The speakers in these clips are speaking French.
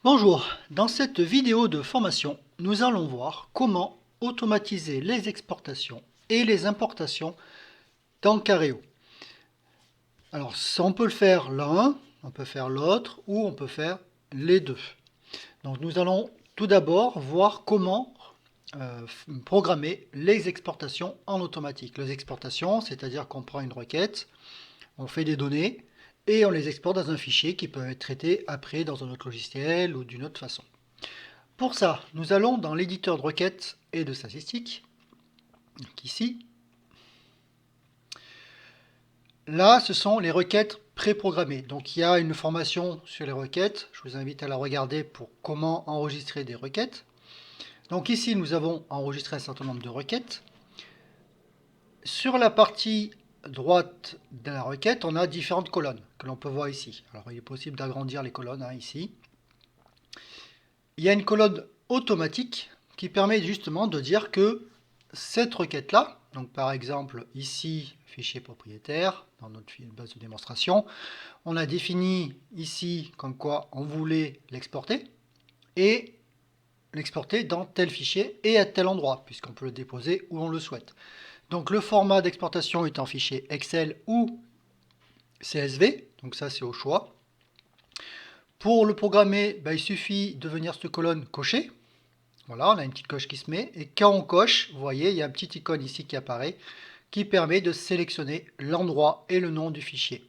Bonjour, dans cette vidéo de formation, nous allons voir comment automatiser les exportations et les importations dans Careo. Alors, on peut le faire l'un, on peut faire l'autre ou on peut faire les deux. Donc, nous allons tout d'abord voir comment programmer les exportations en automatique. Les exportations, c'est-à-dire qu'on prend une requête, on fait des données et on les exporte dans un fichier qui peut être traité après dans un autre logiciel ou d'une autre façon. Pour ça, nous allons dans l'éditeur de requêtes et de statistiques, donc ici. Là, ce sont les requêtes préprogrammées. Donc il y a une formation sur les requêtes. Je vous invite à la regarder pour comment enregistrer des requêtes. Donc ici, nous avons enregistré un certain nombre de requêtes. Sur la partie droite de la requête, on a différentes colonnes que l'on peut voir ici. Alors il est possible d'agrandir les colonnes ici. Il y a une colonne automatique qui permet justement de dire que cette requête-là, donc par exemple ici, fichier propriétaire, dans notre base de démonstration, on a défini ici comme quoi on voulait l'exporter et l'exporter dans tel fichier et à tel endroit, puisqu'on peut le déposer où on le souhaite. Donc le format d'exportation est en fichier Excel ou CSV, donc ça c'est au choix. Pour le programmer, il suffit de venir cette colonne cocher. Voilà, on a une petite coche qui se met. Et quand on coche, vous voyez, il y a une petite icône ici qui apparaît qui permet de sélectionner l'endroit et le nom du fichier.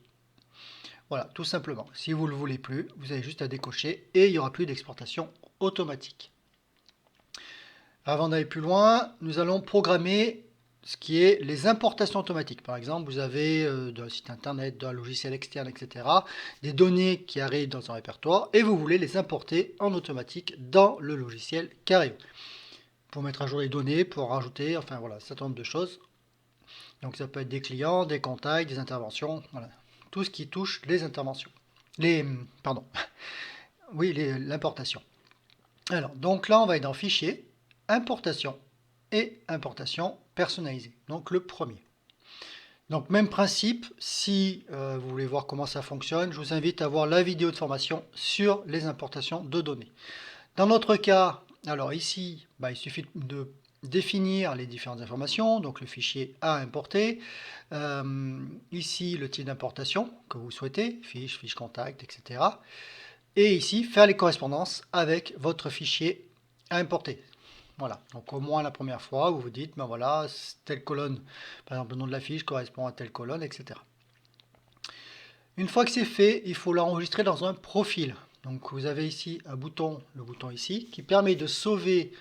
Voilà, tout simplement. Si vous ne le voulez plus, vous avez juste à décocher et il n'y aura plus d'exportation automatique. Avant d'aller plus loin, nous allons programmer ce qui est les importations automatiques. Par exemple, vous avez d'un site internet, d'un logiciel externe, etc., des données qui arrivent dans un répertoire et vous voulez les importer en automatique dans le logiciel Careo. Pour mettre à jour les données, pour rajouter, enfin voilà, un certain nombre de choses. Donc ça peut être des clients, des contacts, des interventions, voilà. Tout ce qui touche les interventions. Pardon, oui, l'importation. Alors, donc là, on va être dans Fichier, Importation et Importation personnalisée. Donc le premier. Donc même principe, si vous voulez voir comment ça fonctionne, je vous invite à voir la vidéo de formation sur les importations de données. Dans notre cas, alors ici, il suffit de définir les différentes informations, donc le fichier à importer, ici le type d'importation que vous souhaitez, fiche contact, etc. Et ici, faire les correspondances avec votre fichier à importer. Voilà, donc au moins la première fois, vous vous dites, ben voilà, telle colonne, par exemple le nom de la fiche correspond à telle colonne, etc. Une fois que c'est fait, il faut l'enregistrer dans un profil. Donc vous avez ici un bouton, le bouton ici, qui permet de sauver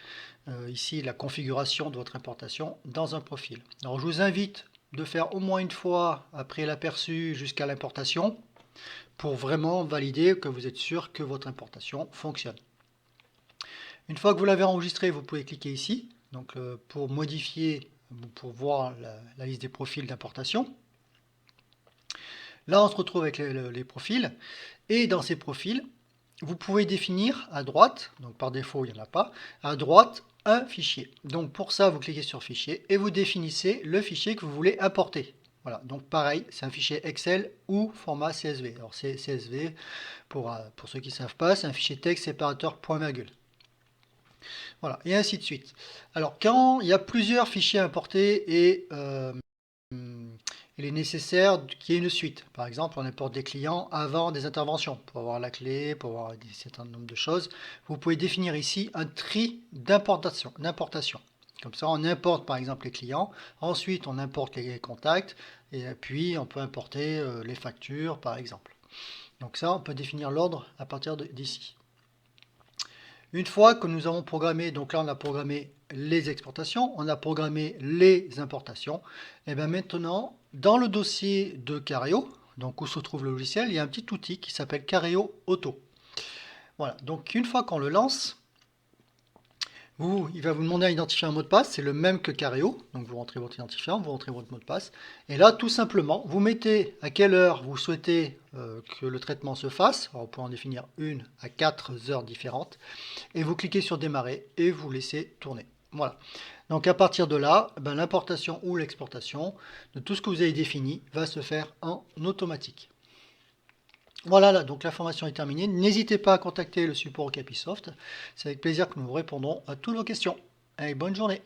ici la configuration de votre importation dans un profil. Alors je vous invite de faire au moins une fois après l'aperçu jusqu'à l'importation pour vraiment valider que vous êtes sûr que votre importation fonctionne. Une fois que vous l'avez enregistré, vous pouvez cliquer ici donc, pour modifier, pour voir la liste des profils d'importation. Là, on se retrouve avec les profils. Et dans ces profils, vous pouvez définir à droite, donc par défaut, il n'y en a pas, à droite, un fichier. Donc pour ça, vous cliquez sur Fichier et vous définissez le fichier que vous voulez importer. Voilà, donc pareil, c'est un fichier Excel ou format CSV. Alors c'est CSV, pour ceux qui ne savent pas, c'est un fichier texte séparateur point virgule. Voilà, et ainsi de suite. Alors quand il y a plusieurs fichiers importés et il est nécessaire qu'il y ait une suite. Par exemple, on importe des clients avant des interventions. Pour avoir la clé, pour avoir un certain nombre de choses, vous pouvez définir ici un tri d'importation. Comme ça, on importe par exemple les clients, ensuite on importe les contacts, et puis on peut importer les factures par exemple. Donc ça, on peut définir l'ordre à partir d'ici. Une fois que nous avons programmé, donc là on a programmé les exportations, on a programmé les importations, et bien maintenant dans le dossier de Careo, donc où se trouve le logiciel, il y a un petit outil qui s'appelle Careo Auto. Voilà, donc une fois qu'on le lance, il va vous demander à identifier un mot de passe, c'est le même que Careo, donc vous rentrez votre identifiant, vous rentrez votre mot de passe, et là tout simplement, vous mettez à quelle heure vous souhaitez que le traitement se fasse, alors on peut en définir 1 à 4 heures différentes, et vous cliquez sur démarrer et vous laissez tourner. Voilà. Donc à partir de là, l'importation ou l'exportation de tout ce que vous avez défini va se faire en automatique. Voilà, là, donc la formation est terminée. N'hésitez pas à contacter le support Capisoft. C'est avec plaisir que nous vous répondrons à toutes vos questions. Allez, bonne journée.